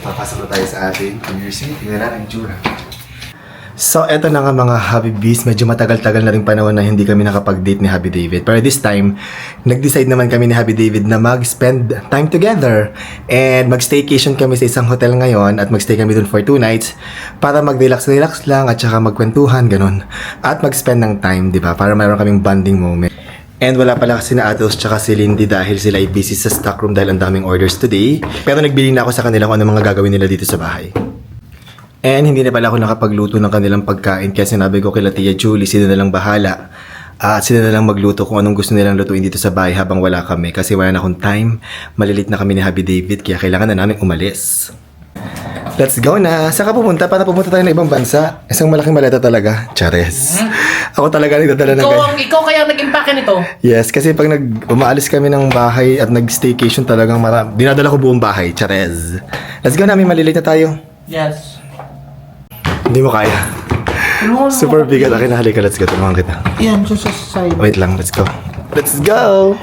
Papasok na tayo sa ating community. Tingnan natin ang itsura. So, eto na nga mga Happy Bees. Medyo matagal-tagal na rin panahon na hindi kami nakapag-date ni Happy David. Pero this time, nag-decide naman kami ni Happy David na mag-spend time together. And mag-staycation kami sa isang hotel ngayon at mag-stay kami dun for 2 nights para mag-relax-relax lang at saka magkwentuhan, ganun. At mag-spend ng time, di ba? Para mayroon kaming bonding moment. And wala pala kasi na Atos tsaka si Lindy dahil sila ay busy sa stockroom dahil ang daming orders today. Pero nagbili na ako sa kanila kung ano mga gagawin nila dito sa bahay. And hindi na pala ako nakapagluto ng kanilang pagkain kaya sinabi ko kila Tia Julie, sila na lang bahala. At sila na lang magluto kung anong gusto nilang lutuin dito sa bahay habang wala kami. Kasi wala na akong time, malilit na kami ni Happy David kaya kailangan na namin umalis. Let's go na! Saan ka pupunta? Para pupunta tayo ng ibang bansa. Isang malaking maleta talaga. Chares. Ako talaga nagdadala ng ganyan. Ikaw kaya nag-impake nito? Yes, kasi pag umaalis kami ng bahay at nag-staycation talagang dinadala ko buong bahay. Chares. Let's go na, may maliliit na tayo. Yes. Hindi mo kaya. Super bigat. Akin na, halika. Let's go. Tulungan kita. Yan, sa side. Wait lang. Let's go. Let's go!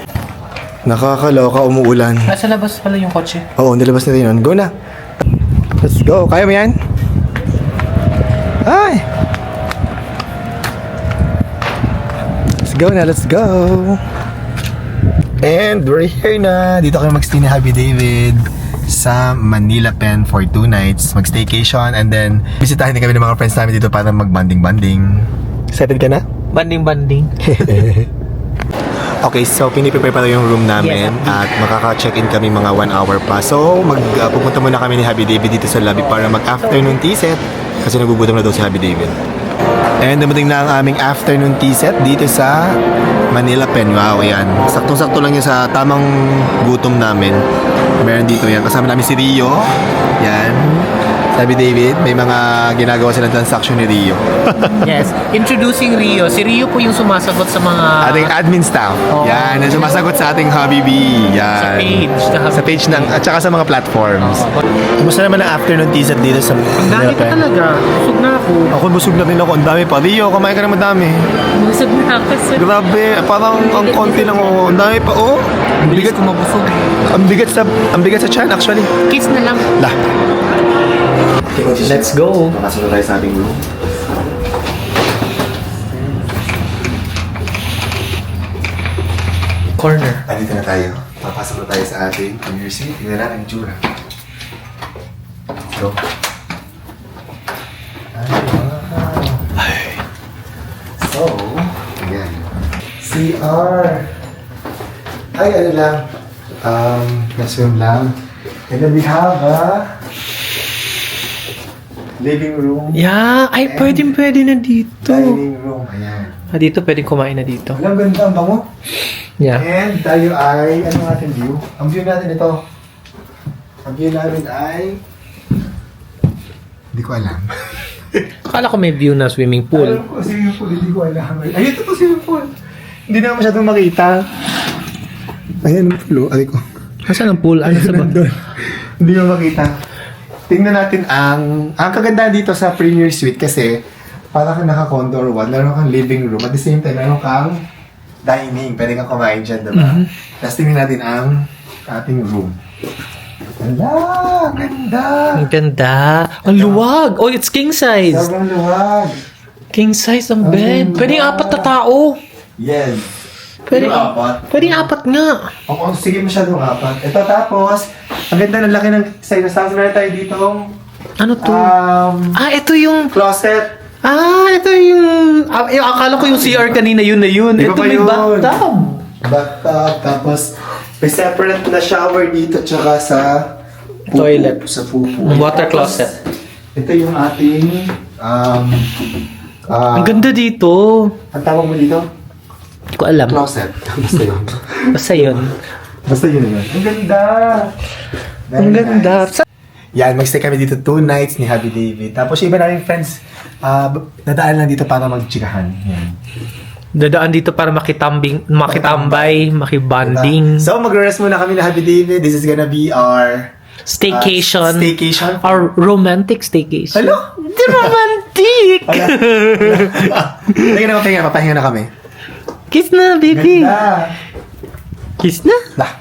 Nakakaloka. Umuulan. Nasa labas pala yung kotse. Oo, nilabas na yun. Go na. Let's go. Kaya mo yan? Ay! Let's go na. Let's go. And we're here na. Dito kami mag-stay ni Happy David sa Manila Pen for 2 nights. Mag-staycation and then bisitahin din kami ng mga friends namin dito para mag-banding-banding. Excited ka na? Banding-banding. Okay, so piniprepare pa yung room namin at makaka-check-in kami mga 1 hour pa. So, pupunta muna kami ni Happy David dito sa lobby para mag-afternoon tea set kasi nagugutom na daw si Happy David. And dumating na ang aming afternoon tea set dito sa Manila Pen. Wow, yan. Saktong-sakto lang yan sa tamang gutom namin. Meron dito yan. Kasama namin si Rio. Yan. Sabi David, may mga ginagawa silang transaction ni Rio. Yes. Introducing Rio. Si Rio po yung sumasagot sa mga... Ating admin staff. Oh. Yan. Yung sumasagot sa ating Hobby Bee. Yan. Sa page ng, at saka sa mga platforms. Kumusta naman ang afternoon tea set dito sa Ang dami pa talaga. Busog na ako. Ako busog na rin ako. Ang dami pa. Rio, kumain ka na madami. Busog na ako. Grabe. Parang ang konti lang oh. Ang dami pa oh. Ang Bilis bigat. ko mabusog. Ang bigat sa chan actually. Kiss na lang. Lah. Let's go. Pasok na tayo sa ating room. Corner. Andito na tayo. Papasok na tayo sa ating community. Tingnan natin ang itsura. Go. So, ayan. CR. Ay, ano lang. Classroom lang. And then we have a living room. Yeah. Ay, pwede na dito. Dining room. Ayan. Dito pwedeng kumain na dito. Alam, ganda ang bango. Yeah. And tayo ay, ano ang ating view? Ang view natin ito. Ang view namin ay, hindi ko alam. Akala ko may view na swimming pool. Alam ko, swimming pool, hindi ko alam. Ay, ito po swimming pool. Hindi naman masyadong makita. Ayan ang pool, aray ko. Nasaan ang pool? Ano sa ba? Nandun. Hindi mo makita. Tingnan natin ang kagandahan dito sa Premier Suite kasi para kang naka-condo or what, meron kang living room. At the same time, meron kang dining. Pwede kang kumain dyan, diba? Tapos tingnan natin ang ating room. Hala, ganda! Ang ganda. Ang luwag. Oh, it's king size. Sobrang luwag. King size ang bed. ganda. Pwede 4 na tao. Yes. Pwede, Yung apat. pwede 4 nga. O, sige masyadong apat. Ito tapos, ang ganda ng laki ng size. Tapos meron tayo dito Ano to? Ito yung... closet. Ito yung... akala ko yung CR kanina yun na yun. Di ba Ito ba may yun? bathtub. Bathtub. Tapos, may separate na shower dito tsaka sa pupu, Toilet. Sa pupu. Water Tapos, closet. Ito yung ating Ang ganda dito. ang tawag mo dito? Hindi ko alam. Closet. Basta yun. Basta yun. Basta yun yun. Ang ganda! Very Ang ganda. nice. Yan, mag-stay kami dito 2 nights ni Happy David. Tapos yung iba namin friends, nadaan lang dito para mag-chikahan. Yan. Dadaan dito para makitambay, makibanding. So, mag-rest muna kami ni Happy David. This is gonna be our Staycation. Staycation. Our romantic staycation. Hello? Di romantic! Lagi na mapahinga na kami. Kiss na, baby. Ganda. Kiss na. Lah.